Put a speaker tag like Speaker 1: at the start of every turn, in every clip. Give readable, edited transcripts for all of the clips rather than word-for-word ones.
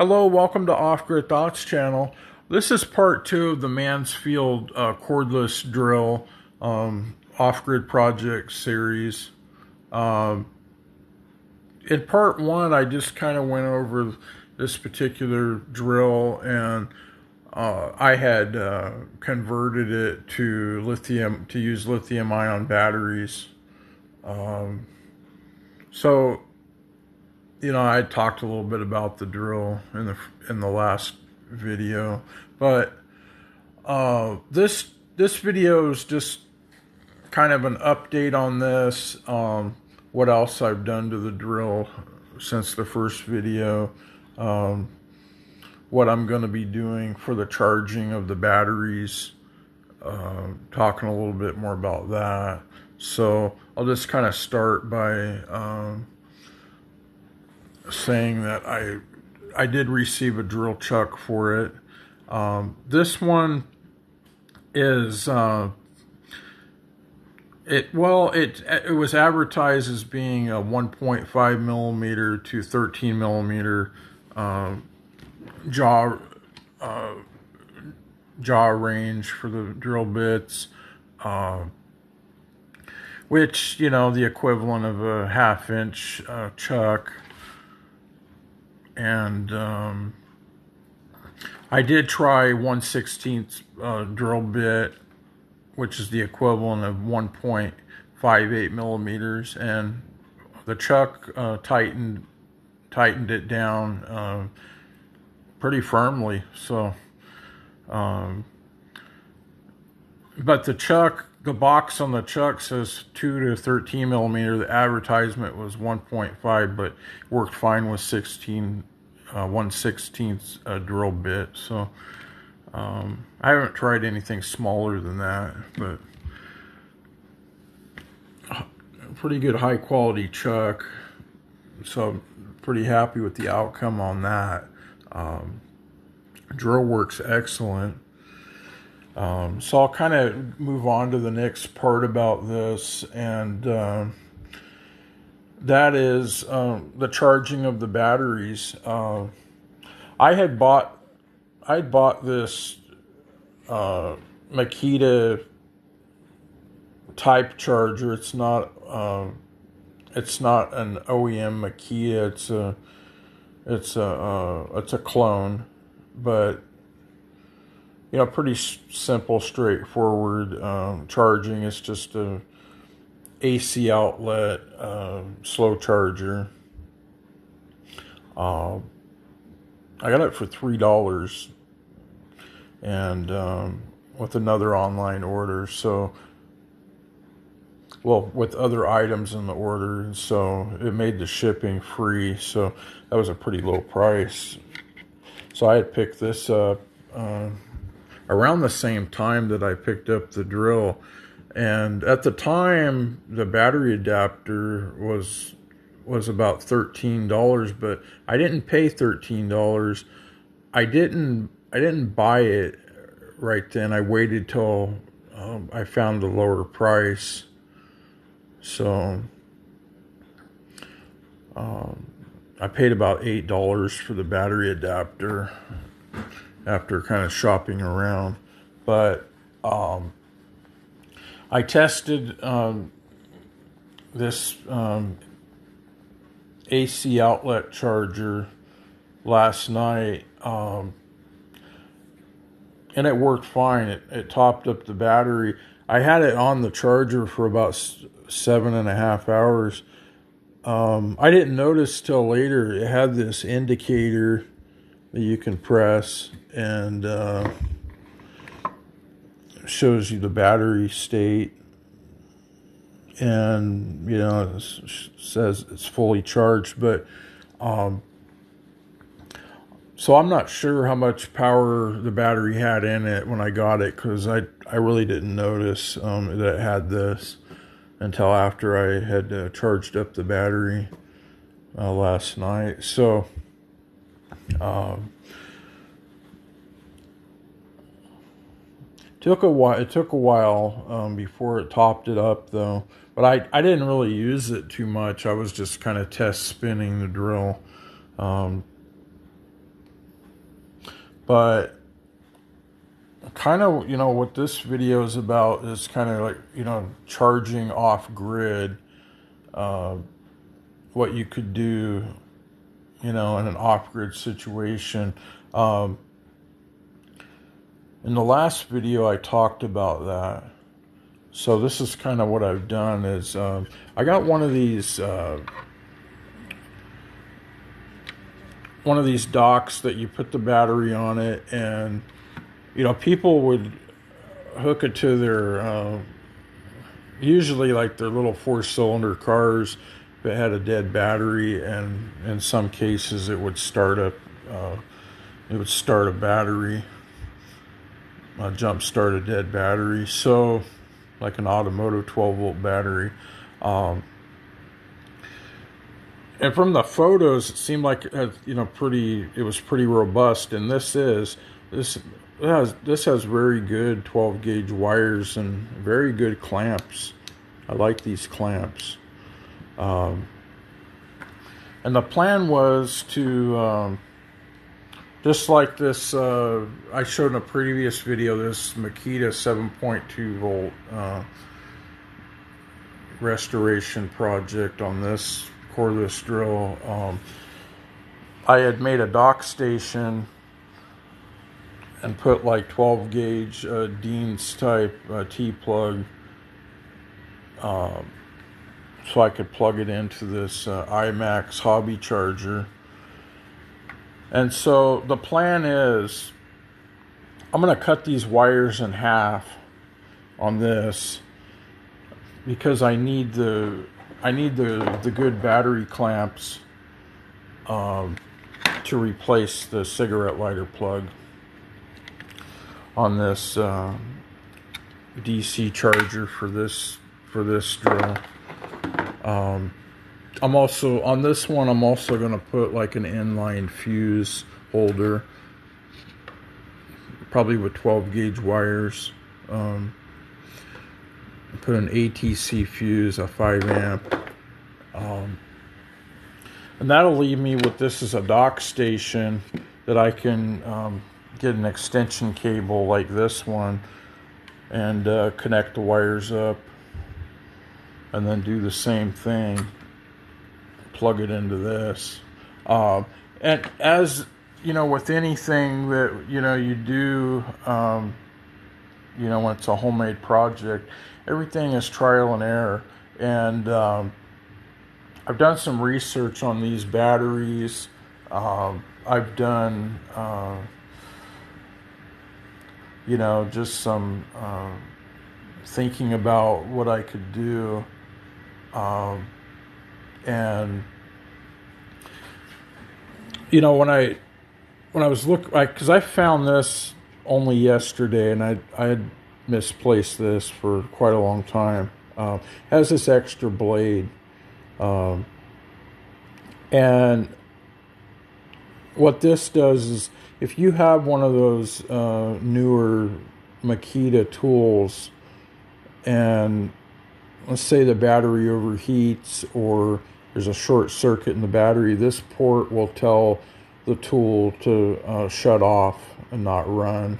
Speaker 1: Hello, welcome to Off Grid Thoughts channel. This is part 2 of the Mansfield cordless drill off-grid project series. In part 1, I just kind of went over this particular drill, and I had converted it to use lithium-ion batteries. So I talked a little bit about the drill in the last video, but this video is just kind of an update on this. What else I've done to the drill since the first video. What I'm going to be doing for the charging of the batteries. Talking a little bit more about that. So I'll just kind of start by saying that I did receive a drill chuck for it. This one is it was advertised as being a 1.5 millimeter to 13 millimeter jaw range for the drill bits, which the equivalent of a 1/2 inch chuck. And I did try 1/16 drill bit, which is the equivalent of 1.58 millimeters, and the chuck tightened it down pretty firmly. So, but the box on the chuck says 2 to 13 millimeter. The advertisement was 1.5, but worked fine with 1/16 drill bit. So I haven't tried anything smaller than that, but a pretty good high quality chuck. So I'm pretty happy with the outcome on that. Drill works excellent. So I'll kind of move on to the next part about this, and that is the charging of the batteries. I'd bought this Makita type charger. It's not an OEM Makita. It's a clone, but pretty simple, straightforward charging. It's just a AC outlet slow charger. I got it for $3, and with another online order. So, well, with other items in the order, so it made the shipping free. So that was a pretty low price. So I had picked this up around the same time that I picked up the drill, and at the time the battery adapter was about $13, but I didn't pay $13. I didn't buy it right then. I waited till I found a lower price. So I paid about $8 for the battery adapter after kind of shopping around. But I tested this AC outlet charger last night, and it worked fine. It topped up the battery. I had it on the charger for about 7.5 hours. I didn't notice till later it had this indicator that you can press, and shows you the battery state, and it says it's fully charged. But so I'm not sure how much power the battery had in it when I got it, because I really didn't notice that it had this until after I had charged up the battery last night. So it took a while before it topped it up, though. But I didn't really use it too much. I was just kind of test spinning the drill. But kind of, you know, what this video is about is kind of like, you know, charging off grid, what you could do, you know, in an off-grid situation. In the last video, I talked about that. So this is kind of what I've done is I got one of these docks that you put the battery on it, and you know, people would hook it to their usually like their little 4-cylinder cars that had a dead battery, and in some cases it would start a battery, jump start a dead battery. So like an automotive 12-volt battery. And from the photos, it seemed like it had, you know, it was pretty robust. And this has very good 12-gauge wires and very good clamps. I like these clamps. And the plan was to, just like this, I showed in a previous video, this Makita 7.2 volt restoration project on this cordless drill. I had made a dock station and put like 12-gauge Dean's type T-plug, so I could plug it into this IMAX hobby charger. And so the plan is I'm going to cut these wires in half on this because I need the good battery clamps to replace the cigarette lighter plug on this DC charger for this drill. I'm also on this one. I'm also going to put like an inline fuse holder, probably with 12-gauge wires. Put an ATC fuse, a 5-amp, and that'll leave me with this as a dock station that I can get an extension cable like this one and connect the wires up, and then do the same thing. Plug it into this, and as you know, with anything that you know you do, you know, when it's a homemade project, everything is trial and error. And I've done some research on these batteries. I've done, you know, just some thinking about what I could do. And you know, when I was because I found this only yesterday, and I had misplaced this for quite a long time. Has this extra blade, and what this does is, if you have one of those newer Makita tools, and let's say the battery overheats or there's a short circuit in the battery, this port will tell the tool to shut off and not run.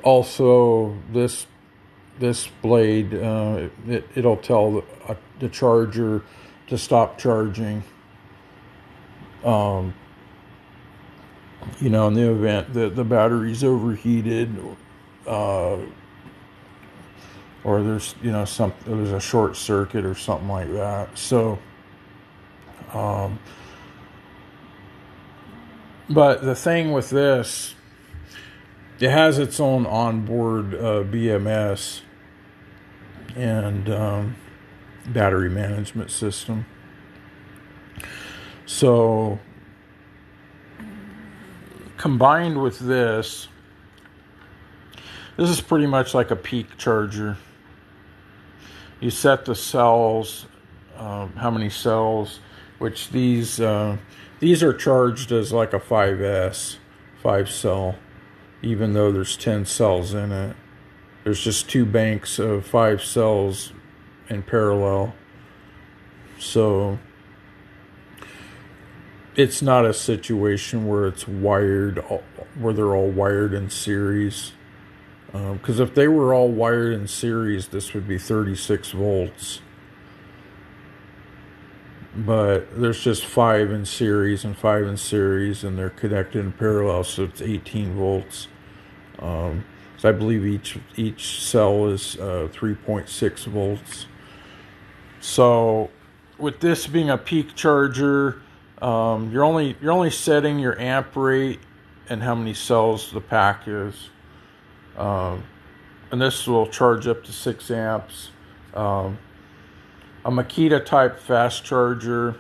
Speaker 1: Also, this blade, it'll tell the charger to stop charging. You know, in the event that the battery's overheated, or there's, you know, there's a short circuit or something like that. So, but the thing with this, it has its own onboard BMS and battery management system. So, combined with this is pretty much like a peak charger. You set the cells, how many cells, which these are charged as like a 5S, 5-cell, even though there's 10 cells in it. There's just 2 banks of 5 cells in parallel. So it's not a situation where it's wired, where they're all wired in series. Because if they were all wired in series, this would be 36 volts. But there's just 5 in series and 5 in series, and they're connected in parallel, so it's 18 volts. So I believe each cell is 3.6 volts. So with this being a peak charger, you're only setting your amp rate and how many cells the pack is. And this will charge up to 6 amps. A Makita type fast charger,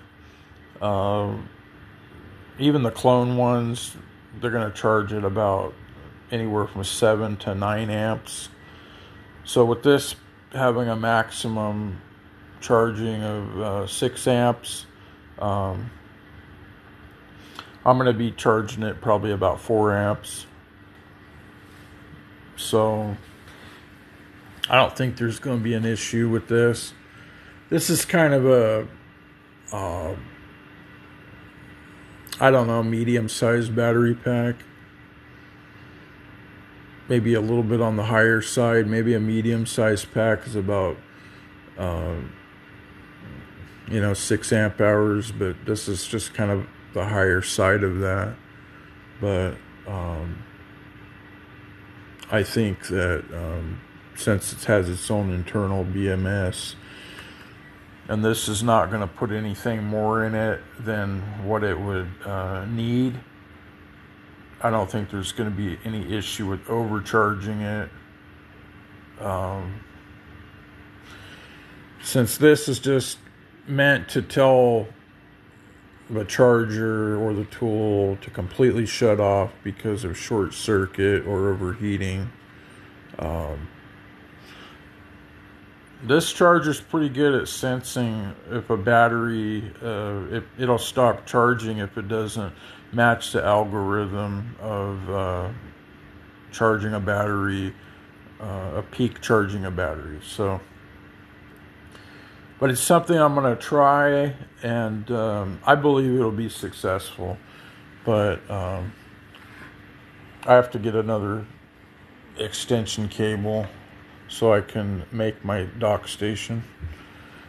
Speaker 1: even the clone ones, they're going to charge at about anywhere from 7 to 9 amps. So with this having a maximum charging of 6 amps, I'm going to be charging it probably about 4 amps. So I don't think there's going to be an issue with this. This is kind of a, I don't know, medium-sized battery pack. Maybe a little bit on the higher side. Maybe a medium-sized pack is about, 6 amp hours. But this is just kind of the higher side of that. But I think that since it has its own internal BMS, and this is not going to put anything more in it than what it would need, I don't think there's going to be any issue with overcharging it. Since this is just meant to tell the charger or the tool to completely shut off because of short circuit or overheating. This charger's pretty good at sensing if a battery, it'll stop charging if it doesn't match the algorithm of charging a battery, a peak charging a battery. So, but it's something I'm going to try, and I believe it'll be successful. But I have to get another extension cable so I can make my dock station.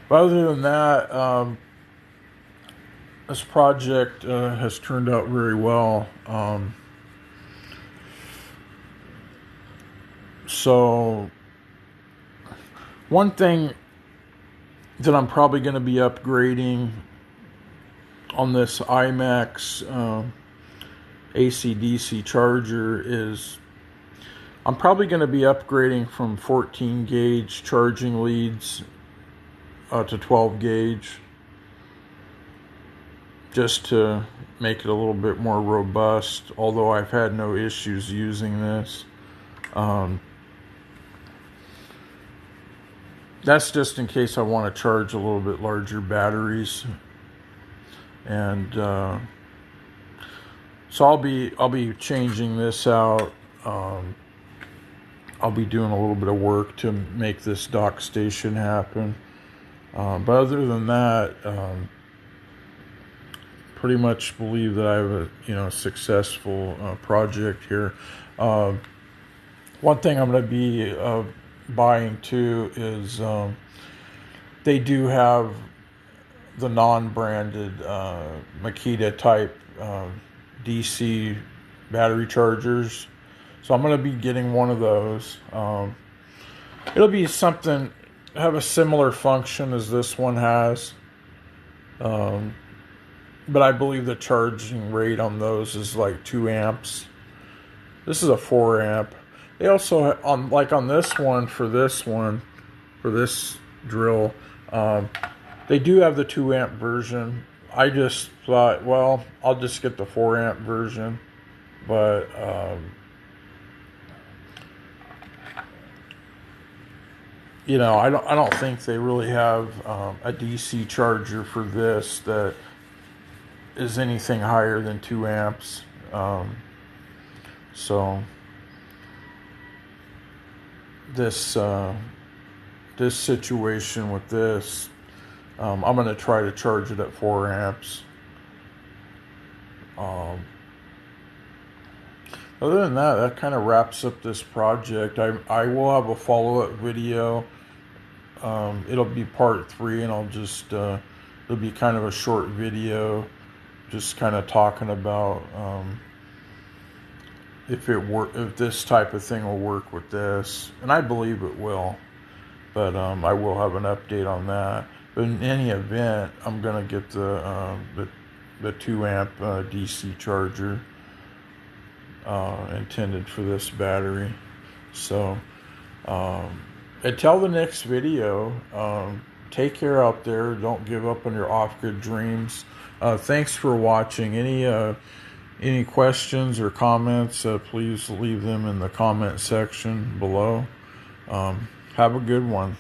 Speaker 1: But other than that, this project has turned out very well. So one thing that I'm probably going to be upgrading on this IMAX AC/DC charger is I'm probably going to be upgrading from 14 gauge charging leads to 12 gauge, just to make it a little bit more robust, although I've had no issues using this. That's just in case I want to charge a little bit larger batteries. And so I'll be changing this out. I'll be doing a little bit of work to make this dock station happen. But other than that, pretty much believe that I have a successful project here. One thing I'm going to be buying too is they do have the non-branded Makita type DC battery chargers. So I'm going to be getting one of those. It'll be something, have a similar function as this one has. But I believe the charging rate on those is like 2 amps. This is a 4 amp. They also, on this one, for this drill, they do have the 2 amp version. I just thought, well, I'll just get the 4 amp version. But I don't think they really have a DC charger for this that is anything higher than 2 amps. So this situation with this, I'm going to try to charge it at 4 amps. Other than that, that kind of wraps up this project. I will have a follow-up video. It'll be part 3, and I'll just it'll be kind of a short video, just kind of talking about if this type of thing will work with this, and I believe it will. But I will have an update on that. But in any event, I'm gonna get the 2 amp DC charger intended for this battery. So until the next video, take care out there. Don't give up on your off-grid dreams. Thanks for watching. Any questions or comments, please leave them in the comment section below. Have a good one.